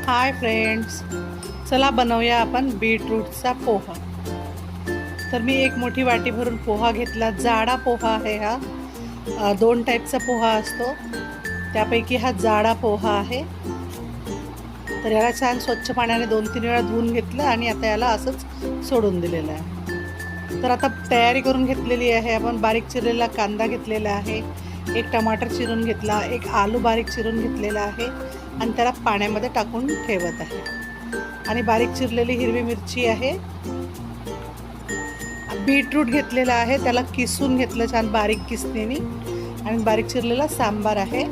Hi friends, चला बनवूया आपण बीटरूटचा पोहा। तर मी एक मोठी वाटी भरून पोहा घेतला। जाडा पोहा आहे हा। दोन टाईपचा पोहा असतो, त्यापैकी हा जाडा पोहा आहे। तर याला छान स्वच्छ पाण्याने 2-3 वेळा धुवून घेतलं आणि आता याला असंच सोडून दिलेलं आहे। तर आता तयारी करून घेतलेली आहे। आपण बारीक चिरलेला कांदा घेतलेला आहे, एक टमाटर चिरून घेतला, एक आलू बारीक चिरून घेतलेला आहे आणि त्याला पाण्यामध्ये टाकून ठेवत आहे। आणि बारीक चिरलेली हिरवी मिरची आहे। बीटरूट घेतलेला आहे, त्याला किसून घेतलं छान बारीक किसणीने। आणि बारीक चिरलेला सांबार आहे।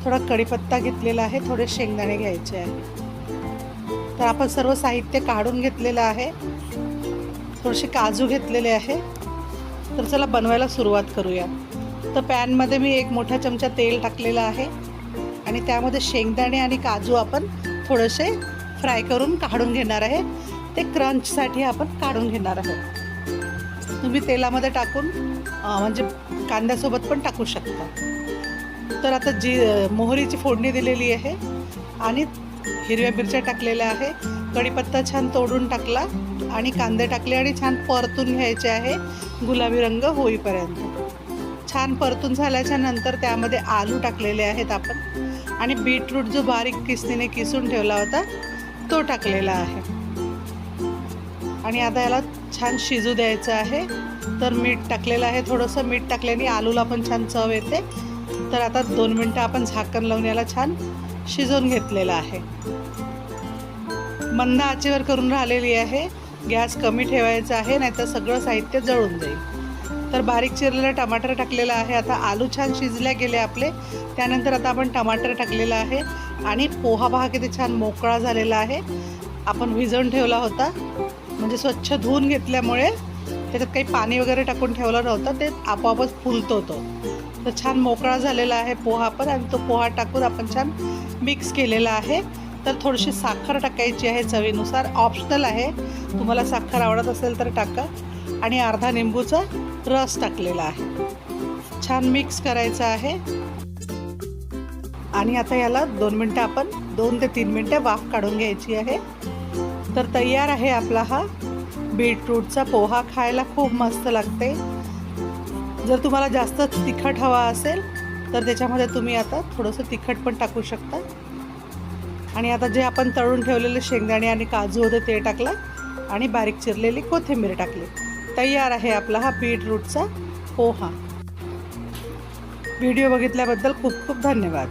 थोडा कढीपत्ता घेतलेला आहे, थोडे शेंगदाणे घ्यायचे आहे। तर आपण सर्व साहित्य काढून घेतलेलं आहे। थोडेसे काजू घेतलेले आहे। तर चला बनवायला सुरुवात करूया। तर पॅनमध्ये मी एक मोठा चमचा तेल टाकलेला आहे आणि त्यामध्ये शेंगदाणे आणि काजू आपण थोडेसे फ्राय करून काढून घेणार आहे। ते क्रंचसाठी आपण काढून घेणार आहोत। तुम्ही तेलामध्ये टाकून म्हणजे कांद्यासोबत पण टाकू शकता। तर आता मोहरीची फोडणी दिलेली आहे आणि हिरव्या मिरच्या टाकलेल्या आहे, कढीपत्ता छान तोडून टाकला आणि कांदे टाकले आणि छान परतून घ्यायचे आहे गुलाबी रंग होईपर्यंत। छान परतून झाल्याच्या नंतर त्यामध्ये आलू टाकलेले आहेत आपण आणि बीटरूट जो बारीक किसणीने किसून ठेवला होता तो टाकलेला आहे। आणि आता याला छान शिजू द्यायचं आहे। तर मीठ टाकलेलं आहे, थोडंसं मीठ टाकल्याने आलूला पण छान चव येते। तर आता 2 मिनटं आपण झाकण लावून याला छान शिजवून घेतलेलं आहे। मंद आचेवर करून राहिलेली आहे, गॅस कमी ठेवायचा आहे, नाहीतर सगळं साहित्य जळून जाईल। तर बारीक चिरलेला टमाटर टाकलेला आहे। आता आलू छान शिजल्या गेले आपले, त्यानंतर आता आपण टमाटर टाकलेला आहे आणि पोहा पहा किती छान मोकळा झालेला आहे। आपण भिजवून ठेवला होता, म्हणजे स्वच्छ धुवून घेतल्यामुळे त्याच्यात काही पाणी वगैरे टाकून ठेवलं नव्हतं, ते आपोआपच फुलतो तो। तर छान मोकळा झालेला आहे पोहा पण, आणि तो पोहा टाकून आपण छान मिक्स केलेला आहे। तर थोडीशी साखर टाकायची आहे चवीनुसार, ऑप्शनल आहे, तुम्हाला साखर आवडत असेल तर टाका। आणि अर्धा लिंबूचा रस टाकलेला आहे। छान मिक्स करायचं आहे आणि आता याला 2 मिनटं आपण 2 ते 3 मिनटं वाफ काढून घ्यायची आहे। तर तयार आहे आपला हा बीटरूटचा पोहा। खायला खूप मस्त लागते। जर तुम्हाला जास्त तिखट हवा असेल तर त्याच्यामध्ये तुम्ही आता थोडंसं तिखट पण टाकू शकता। आणि आता जे आपण तळून ठेवलेले शेंगदाणे आणि काजू होते ते टाकला आणि बारीक चिरलेली कोथिंबीर टाकली। तयार आहे आपला हा बीटरूटचा पोहा। व्हिडिओ बघितल्याबद्दल खूप खूप धन्यवाद।